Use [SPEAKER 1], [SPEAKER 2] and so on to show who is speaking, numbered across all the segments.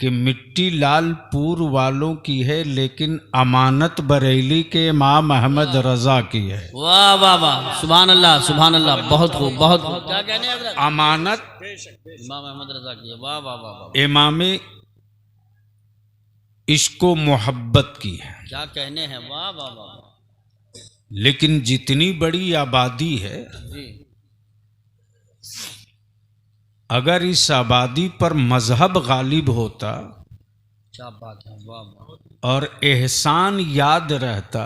[SPEAKER 1] कि मिट्टी लालपुर वालों की है लेकिन अमानत बरेली के इमाम अहमद रजा की है।
[SPEAKER 2] वाह वाह वाह, सुभान अल्लाह सुभान अल्लाह, बहुत खूब बहुत खूब। क्या कहने हैं
[SPEAKER 1] अमानत
[SPEAKER 2] इमाम अहमद रजा की है। वाह वाह वाह,
[SPEAKER 1] इमाम इश्को मोहब्बत की है।
[SPEAKER 2] क्या कहने हैं, वाह वाह वाह।
[SPEAKER 1] लेकिन जितनी बड़ी आबादी है,
[SPEAKER 2] जी
[SPEAKER 1] अगर इस आबादी पर मजहब गालिब होता,
[SPEAKER 2] क्या बात है, वाह वाह।
[SPEAKER 1] और एहसान याद रहता,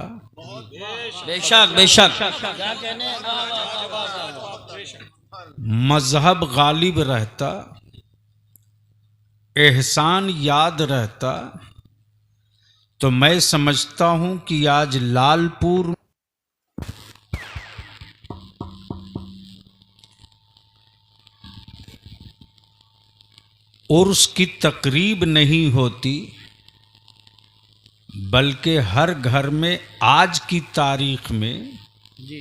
[SPEAKER 2] बेशक बेशक, क्या कहने हैं, वाह वाह वाह वाह।
[SPEAKER 1] मजहब गालिब रहता, एहसान याद रहता, तो मैं समझता हूं कि आज लालपुर उर्स की तकरीब नहीं होती, बल्कि हर घर में आज की तारीख में
[SPEAKER 2] जी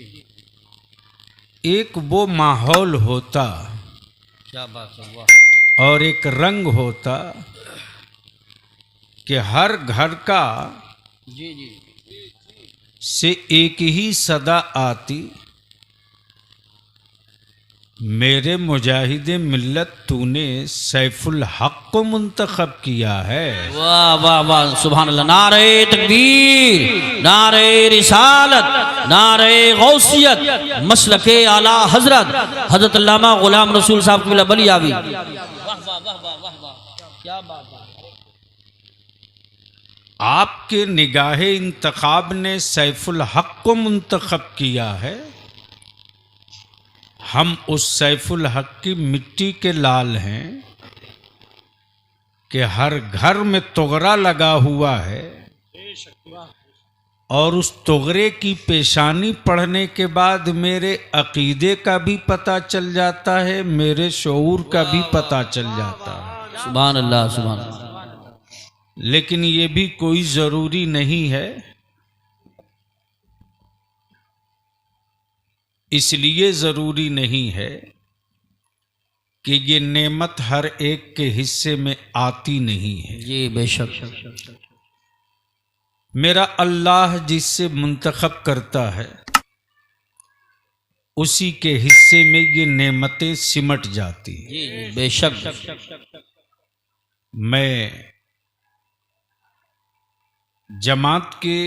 [SPEAKER 1] एक वो माहौल होता,
[SPEAKER 2] क्या बात है, वाह।
[SPEAKER 1] और एक रंग होता कि हर घर का
[SPEAKER 2] जी जी
[SPEAKER 1] से एक ही सदा आती, मेरे मुजाहिदे मिल्लत तूने सैफुल हक को मुंतखब किया है।
[SPEAKER 2] वाह वाह वाह, सुभान अल्लाह। नारे तकबीर, नारे रिसालत, नारे गौसियत, मसलके आला हजरत हजरत अल्लामा गुलाम रसूल साहब की बली आवी। वाह वाह वाह वाह वाह वाह, क्या बात है।
[SPEAKER 1] आपके निगाहे इंतखाब ने सैफुल हक को मुंतखब किया है। हम उस सैफुल हक की मिट्टी के लाल हैं कि हर घर में तोगरा लगा हुआ है, और उस तोगरे की पेशानी पढ़ने के बाद मेरे अकीदे का भी पता चल जाता है, मेरे शऊर का भी पता चल जाता है।
[SPEAKER 2] सुभान अल्लाह सुभान अल्लाह।
[SPEAKER 1] लेकिन ये भी कोई ज़रूरी नहीं है, इसलिए ज़रूरी नहीं है कि ये नेमत हर एक के हिस्से में आती नहीं है।
[SPEAKER 2] जी बेशक।
[SPEAKER 1] मेरा अल्लाह जिससे मुंतखब करता है, उसी के हिस्से में ये नेमतें सिमट जाती हैं।
[SPEAKER 2] जी जी बेशक।
[SPEAKER 1] मैं जमात के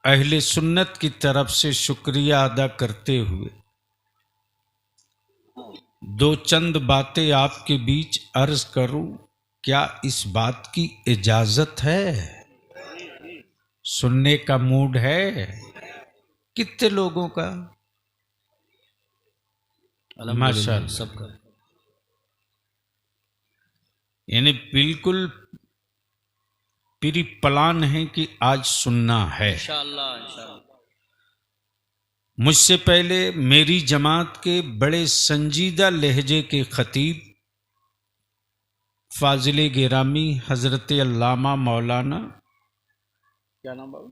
[SPEAKER 1] अहले सुन्नत की तरफ से शुक्रिया अदा करते हुए दो चंद बातें आपके बीच अर्ज करूं, क्या इस बात की इजाजत है? सुनने का मूड है? कितने लोगों का? माशाअल्लाह,
[SPEAKER 2] सबका।
[SPEAKER 1] यानी बिल्कुल प्री प्लान है कि आज सुनना है।
[SPEAKER 2] इंशाअल्लाह इंशाअल्लाह।
[SPEAKER 1] मुझसे पहले मेरी जमात के बड़े संजीदा लहजे के खतीब फाजिल गिरामी हजरत अल्लामा मौलाना
[SPEAKER 2] क्या नाम बाबू?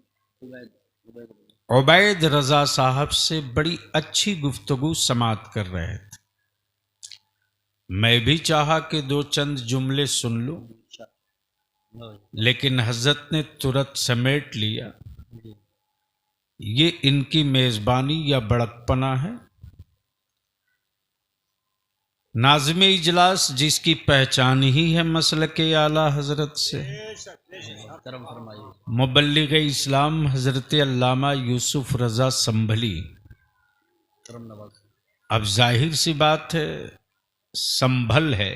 [SPEAKER 1] उबैद रजा साहब से बड़ी अच्छी गुफ्तगू समात कर रहे थे। मैं भी चाहा कि दो चंद जुमले सुन लूं, लेकिन हजरत ने तुरंत समेट लिया। ये इनकी मेज़बानी या बड़कपना है। नाज़िम इजलास जिसकी पहचान ही है मसलके आला हजरत से, मुबल्लिग इस्लाम हजरत अल्लामा यूसुफ रजा संभली। अब जाहिर सी बात है, संभल है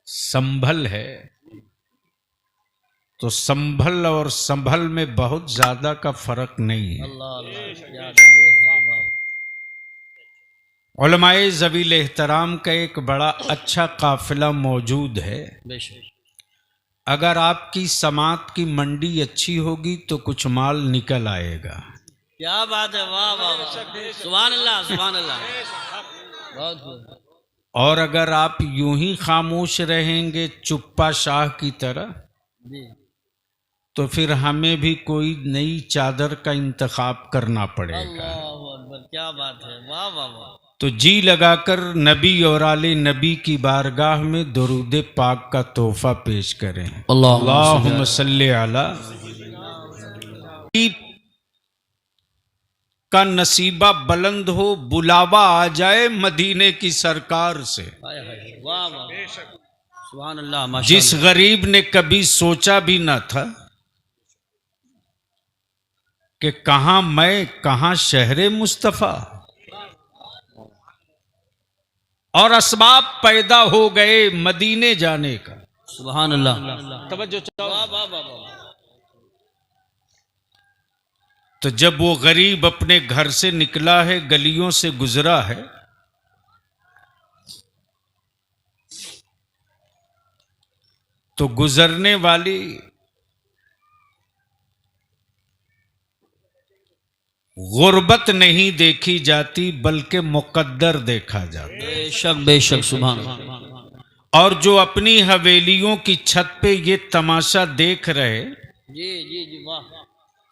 [SPEAKER 1] संभल है, तो संभल और संभल में बहुत ज्यादा का फर्क नहीं है। उलमाए ज़वील एहतराम का एक बड़ा अच्छा काफिला मौजूद है। अगर आपकी समात की मंडी अच्छी होगी तो कुछ माल निकल आएगा।
[SPEAKER 2] क्या बात है, वाह वाह, सुभान अल्लाह सुभान अल्लाह, बहुत खूब।
[SPEAKER 1] और अगर आप यूं ही खामोश रहेंगे चुप्पा शाह की तरह, तो फिर हमें भी कोई नई चादर का इंतखाब करना पड़ेगा।
[SPEAKER 2] अल्लाह अकबर, क्या बात है, वाह वाह वाह।
[SPEAKER 1] तो जी लगाकर नबी और आले नबी की बारगाह में दुरूद पाक का तोहफा पेश करें। अल्लाहुम्मा सल्ली अला। का नसीबा बुलंद हो, बुलावा आ जाए मदीने की सरकार से।
[SPEAKER 2] सुभान अल्लाह।
[SPEAKER 1] जिस गरीब ने कभी सोचा भी न था कि कहां मैं कहां शहरे मुस्तफा, और असबाब पैदा हो गए मदीने जाने का।
[SPEAKER 2] सुभान अल्लाह।
[SPEAKER 1] तवज्जो। तो जब वो गरीब अपने घर से निकला है, गलियों से गुजरा है, तो गुजरने वाली गुर्बत नहीं देखी जाती बल्कि मुकद्दर देखा जाता।
[SPEAKER 2] बेशक बेशक। सुभान।
[SPEAKER 1] और जो अपनी हवेलियों की छत पे ये तमाशा देख रहे,
[SPEAKER 2] जी जी जी, वाह।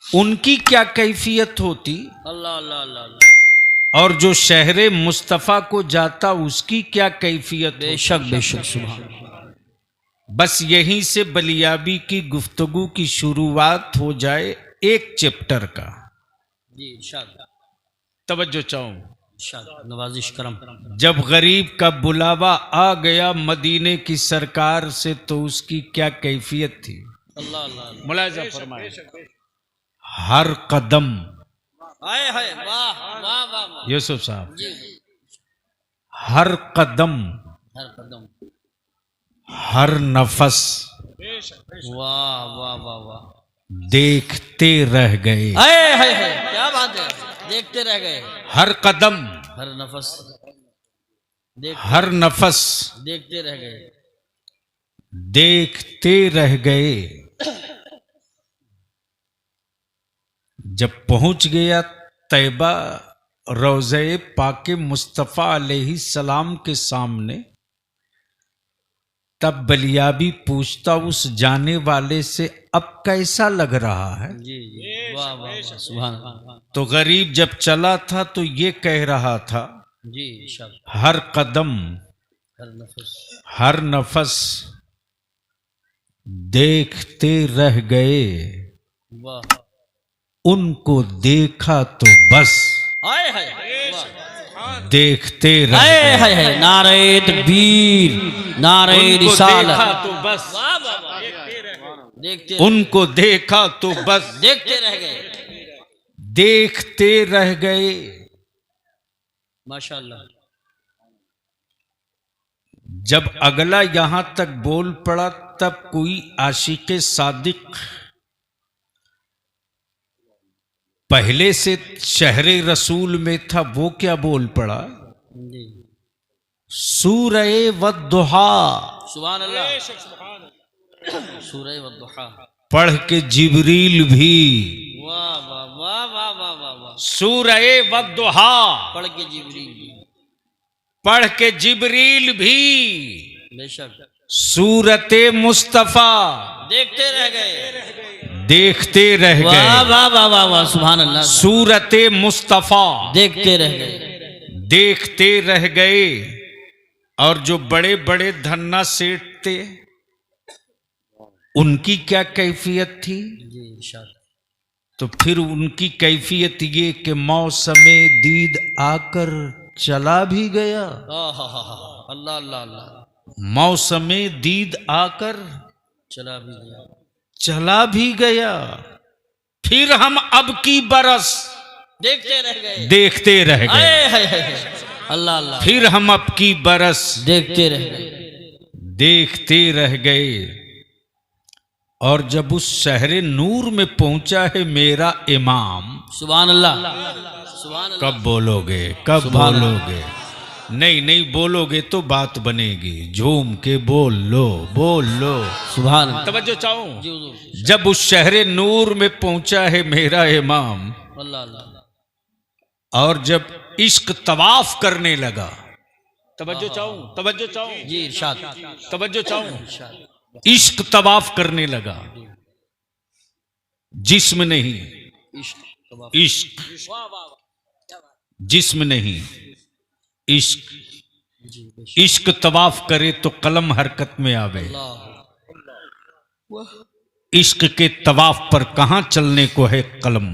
[SPEAKER 1] उनकी क्या कैफियत होती।
[SPEAKER 2] अल्लाह अल्लाह अल्लाह।
[SPEAKER 1] और जो शहरे मुस्तफ़ा को जाता उसकी क्या कैफियत।
[SPEAKER 2] बेशक बेशक। सुभान।
[SPEAKER 1] बस यहीं से बलियाबी की गुफ्तगू की शुरुआत हो जाए एक चैप्टर का।
[SPEAKER 2] जी इरशाद।
[SPEAKER 1] तवज्जो चाहूं।
[SPEAKER 2] इरशाद, नवाजिश करम।
[SPEAKER 1] जब गरीब का बुलावा आ गया मदीने की सरकार से तो उसकी क्या कैफियत थी।
[SPEAKER 2] अल्लाह अल्लाह।
[SPEAKER 1] मुलाजा फरमाए। हर कदम,
[SPEAKER 2] आए हाय, वाह वाह वाह।
[SPEAKER 1] यूसुफ साहब,
[SPEAKER 2] जी।
[SPEAKER 1] हर कदम,
[SPEAKER 2] हर कदम,
[SPEAKER 1] हर नफस
[SPEAKER 2] वाह वाह वाह वाह,
[SPEAKER 1] देखते रह गए।
[SPEAKER 2] आए हाय हाय, क्या बात है, देखते रह गए।
[SPEAKER 1] हर कदम,
[SPEAKER 2] हर नफस,
[SPEAKER 1] हर नफस
[SPEAKER 2] देखते रह गए।
[SPEAKER 1] देखते रह गए। जब पहुंच गया तैबा रोज़े पाके मुस्तफ़ा अलैहि सलाम के सामने, तब बलियाबी पूछता उस जाने वाले से, अब कैसा लग रहा है।
[SPEAKER 2] जी जी, वाह वाह वाह, सुभान अल्लाह।
[SPEAKER 1] तो गरीब जब चला था तो ये कह रहा था,
[SPEAKER 2] जी शब,
[SPEAKER 1] हर कदम,
[SPEAKER 2] हर नफस,
[SPEAKER 1] हर नफस देखते रह गए।
[SPEAKER 2] वाह।
[SPEAKER 1] उनको देखा तो बस
[SPEAKER 2] आए हाय, वाह।
[SPEAKER 1] देखते रह
[SPEAKER 2] आए
[SPEAKER 1] गए।
[SPEAKER 2] हाय हाय, नारे तकबीर, नारे
[SPEAKER 1] उनको
[SPEAKER 2] रिसालत।
[SPEAKER 1] देखा तो बस,
[SPEAKER 2] वाह वाह वाह, देखते,
[SPEAKER 1] उनको देखा तो बस
[SPEAKER 2] देखते रह गए।
[SPEAKER 1] देखते रह गए।
[SPEAKER 2] माशाअल्लाह।
[SPEAKER 1] जब अगला यहां तक बोल पड़ा तब कोई आशिक़े सादिक पहले से शहरे रसूल में था, वो क्या बोल पड़ा।
[SPEAKER 2] जी,
[SPEAKER 1] सूरह वद्दुहा,
[SPEAKER 2] सुभान अल्लाह। सूरह वद्दुहा
[SPEAKER 1] पढ़ के जिब्रील भी,
[SPEAKER 2] वाह वाह वाह वाह वाह वाह वाह।
[SPEAKER 1] सूरह वद्दुहा
[SPEAKER 2] पढ़ के जिब्रील भी,
[SPEAKER 1] पढ़ के जिब्रील भी,
[SPEAKER 2] बेशक
[SPEAKER 1] सूरते मुस्तफा
[SPEAKER 2] देखते रह गए।
[SPEAKER 1] देखते रह
[SPEAKER 2] वाह
[SPEAKER 1] गए।
[SPEAKER 2] वाह वाह वाह वाह, सुभान अल्लाह।
[SPEAKER 1] सूरते मुस्तफा
[SPEAKER 2] देखते रह गए।
[SPEAKER 1] देखते रह गए। और जो बड़े बड़े धन्ना सेठ थे उनकी क्या कैफियत थी।
[SPEAKER 2] जी इरशाद।
[SPEAKER 1] तो फिर उनकी कैफियत ये कि मौसमे दीद आकर चला भी गया।
[SPEAKER 2] अल्लाह अल्लाह अल्लाह।
[SPEAKER 1] मौसमे दीद आकर
[SPEAKER 2] चला भी गया,
[SPEAKER 1] चला भी गया। फिर हम अब की बरस
[SPEAKER 2] देखते रह गए।
[SPEAKER 1] देखते रह गए।
[SPEAKER 2] आए हाय हाय, अल्लाह अल्लाह।
[SPEAKER 1] फिर हम अब की बरस
[SPEAKER 2] देखते रह गए।
[SPEAKER 1] देखते रह गए। और जब उस शहरे नूर में पहुंचा है मेरा इमाम,
[SPEAKER 2] सुभान अल्लाह, सुभान अल्लाह।
[SPEAKER 1] कब बोलोगे, कब
[SPEAKER 2] सुभान
[SPEAKER 1] बोलोगे। नहीं नहीं बोलोगे तो बात बनेगी। झूम के बोल लो, बोल लो।
[SPEAKER 2] सुभान अल्लाह।
[SPEAKER 1] तवज्जो चाहूं।
[SPEAKER 2] जी हुजूर।
[SPEAKER 1] जब उस शहरे नूर में पहुंचा है मेरा इमाम,
[SPEAKER 2] अल्लाह अल्लाह।
[SPEAKER 1] और जब इश्क तवाफ करने लगा, तवज्जो चाहूं, तवज्जो चाहूं,
[SPEAKER 2] जी इरशाद,
[SPEAKER 1] तवज्जो चाहूं।
[SPEAKER 2] इरशाद।
[SPEAKER 1] इश्क तवाफ करने लगा, जिस्म नहीं,
[SPEAKER 2] इश्क तवाफ।
[SPEAKER 1] इश्क जिस्म नहीं। इश्क इश्क तवाफ करे तो कलम हरकत में आवे। इश्क के तवाफ पर कहां चलने को है कलम।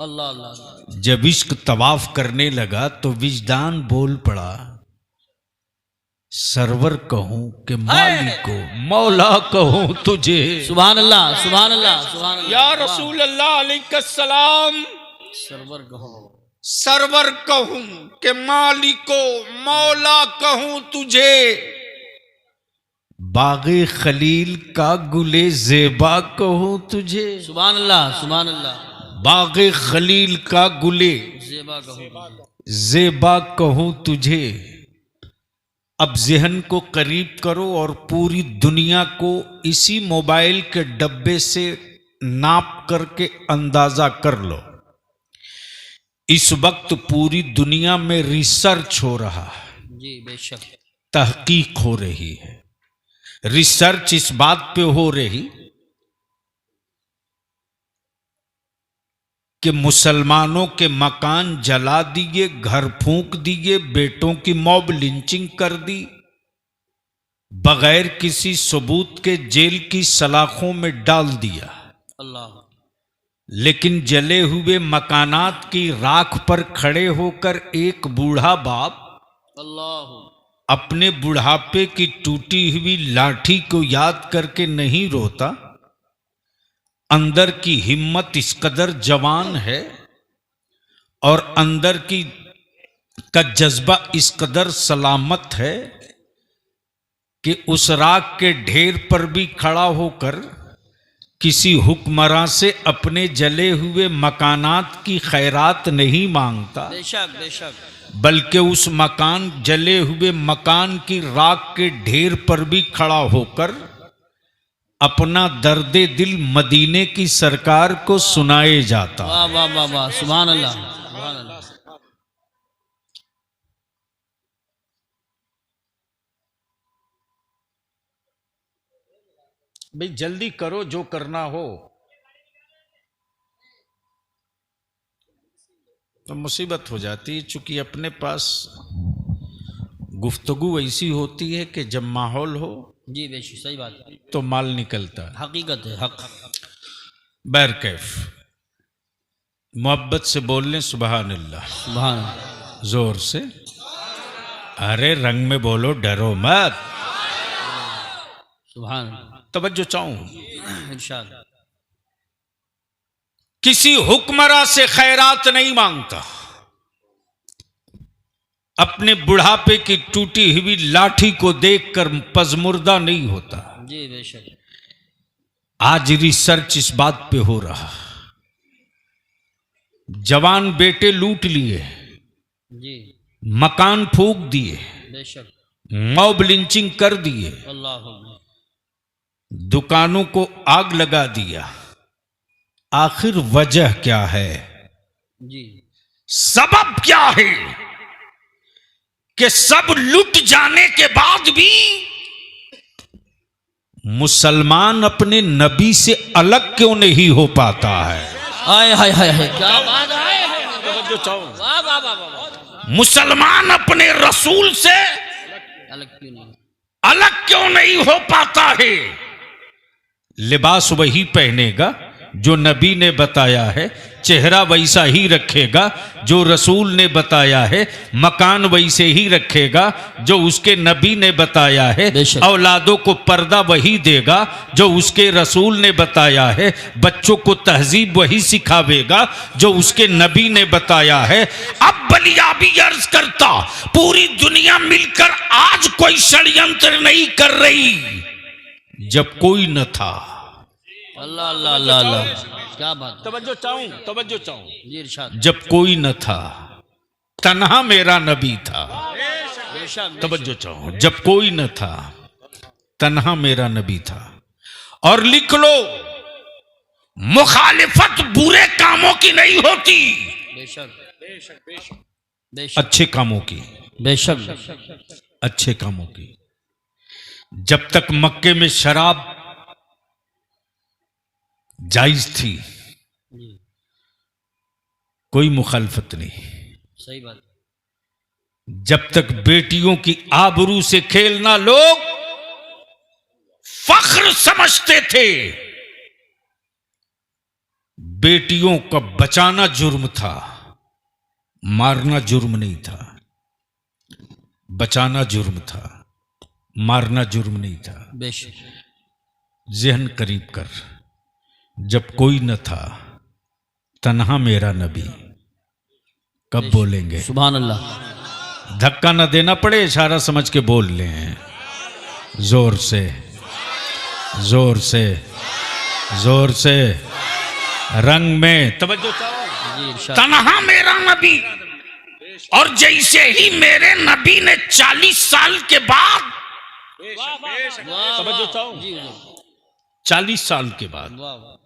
[SPEAKER 2] अल्लाह अल्लाह।
[SPEAKER 1] जब इश्क तवाफ करने लगा तो विजदान बोल पड़ा, सरवर कहूं कि मालिक को, मौला कहूं तुझे।
[SPEAKER 2] सुभान अल्लाह सुभान अल्लाह सुभान अल्लाह।
[SPEAKER 1] या रसूल अल्लाह अलैहिस्सलाम,
[SPEAKER 2] सरवर कहो,
[SPEAKER 1] सरवर कहूं कि मालिक को, मौला कहूं तुझे। बागे खलील का गुले ज़ेबा कहूं तुझे।
[SPEAKER 2] सुभान अल्लाह सुभान अल्लाह।
[SPEAKER 1] बागे खलील का गुले
[SPEAKER 2] ज़ेबा कहो,
[SPEAKER 1] ज़ेबा कहूं तुझे। अब ज़हन को करीब करो और पूरी दुनिया को इसी मोबाइल के डब्बे से नाप करके अंदाजा कर लो। इस वक्त पूरी दुनिया में रिसर्च हो रहा है।
[SPEAKER 2] जी बेशक।
[SPEAKER 1] तहकीक हो रही है। रिसर्च इस बात पे हो रही कि मुसलमानों के मकान जला दिए, घर फूंक दिए, बेटों की मॉब लिंचिंग कर दी, बगैर किसी सबूत के जेल की सलाखों में डाल दिया।
[SPEAKER 2] अल्लाह।
[SPEAKER 1] लेकिन जले हुए मकानात की राख पर खड़े होकर एक बूढ़ा बाप
[SPEAKER 2] अल्लाह
[SPEAKER 1] अपने बुढ़ापे की टूटी हुई लाठी को याद करके नहीं रोता। अंदर की हिम्मत इस कदर जवान है और अंदर की का जज्बा इस कदर सलामत है कि उस राख के ढेर पर भी खड़ा होकर किसी हुक्मरां से अपने जले हुए मकानात की खैरात नहीं मांगता।
[SPEAKER 2] बेशक बेशक।
[SPEAKER 1] बल्कि उस मकान, जले हुए मकान की राख के ढेर पर भी खड़ा होकर अपना दर्दे दिल मदीने की सरकार को सुनाए जाता।
[SPEAKER 2] वाह वाह वाह वाह सुभान अल्लाह सुभान अल्लाह।
[SPEAKER 1] भाई जल्दी करो जो करना हो। तो मुसीबत हो जाती है, चूंकि अपने पास गुफ्तगू ऐसी होती है कि जब माहौल हो
[SPEAKER 2] जी बेशक सही बात है।
[SPEAKER 1] तो माल निकलता है।
[SPEAKER 2] हकीकत है हक।
[SPEAKER 1] बैरकैफ मोहब्बत से बोल लें सुबहान अल्लाह।
[SPEAKER 2] सुभान अल्लाह।
[SPEAKER 1] जोर से, अरे रंग में बोलो, डरो मत।
[SPEAKER 2] सुभान अल्लाह।
[SPEAKER 1] तवज्जो चाहूं,
[SPEAKER 2] इंशाअल्लाह।
[SPEAKER 1] किसी हुक्मरां से खैरात नहीं मांगता, अपने बुढ़ापे की टूटी हुई लाठी को देखकर पजमुर्दा नहीं होता।
[SPEAKER 2] जी बेशक।
[SPEAKER 1] आज रिसर्च इस बात पे हो रहा। जवान बेटे लूट लिए,
[SPEAKER 2] जी
[SPEAKER 1] मकान फूंक दिए,
[SPEAKER 2] बेशक।
[SPEAKER 1] मॉब लिंचिंग कर दिए,
[SPEAKER 2] अल्लाह।
[SPEAKER 1] दुकानों को आग लगा दिया। आखिर वजह क्या है?
[SPEAKER 2] जी
[SPEAKER 1] सबब क्या है कि सब लुट जाने के बाद भी मुसलमान अपने नबी से अलग क्यों नहीं हो पाता है?
[SPEAKER 2] आए हाय हाय हाय क्या बात है। वाह वाह वाह वाह।
[SPEAKER 1] मुसलमान अपने रसूल से अलग क्यों नहीं हो पाता है? लिबास वही पहनेगा जो नबी ने बताया है, चेहरा वैसा ही रखेगा जो रसूल ने बताया है, मकान वैसे ही रखेगा जो उसके नबी ने बताया है, औलादों को पर्दा वही देगा जो उसके रसूल ने बताया है, बच्चों को तहजीब वही सिखावेगा जो उसके नबी ने बताया है। अब बलियाबी अर्ज करता, पूरी दुनिया मिलकर आज कोई षड्यंत्र नहीं कर रही जब कोई न था।
[SPEAKER 2] अल्लाह अल्लाह अल्लाह अल्लाह क्या बात।
[SPEAKER 1] तवज्जो चाहूं
[SPEAKER 2] जी इरशाद।
[SPEAKER 1] जब कोई न था, तन्हा मेरा नबी था।
[SPEAKER 2] बेशक।
[SPEAKER 1] तवज्जो चाहूं, जब कोई न था, तन्हा मेरा नबी था। और लिख लो, मुखालिफत बुरे कामों की नहीं होती,
[SPEAKER 2] बेशक
[SPEAKER 1] अच्छे कामों की।
[SPEAKER 2] बेशक
[SPEAKER 1] अच्छे कामों की। जब तक मक्के में शराब जायज थी, कोई मुखालफत नहीं।
[SPEAKER 2] सही बात।
[SPEAKER 1] जब तक बेटियों की आबरू से खेलना लोग फख्र समझते थे, बेटियों का बचाना जुर्म था, मारना जुर्म नहीं था। बचाना जुर्म था, मारना जुर्म नहीं था।
[SPEAKER 2] बेशक।
[SPEAKER 1] ज़हन करीब कर, जब कोई न था तन्हा मेरा नबी, कब बोलेंगे?
[SPEAKER 2] सुभान अल्लाह।
[SPEAKER 1] धक्का न देना पड़े, इशारा समझ के बोल लें। जोर से, जोर से, जोर से, रंग में तवज्जो चाहो।
[SPEAKER 2] जी इरशाद।
[SPEAKER 1] तन्हा मेरा नबी, और जैसे ही मेरे नबी ने 40 साल के बाद,
[SPEAKER 2] वाह, वाह। जी हुजूर।
[SPEAKER 1] 40 साल के बाद
[SPEAKER 2] वाह वाह।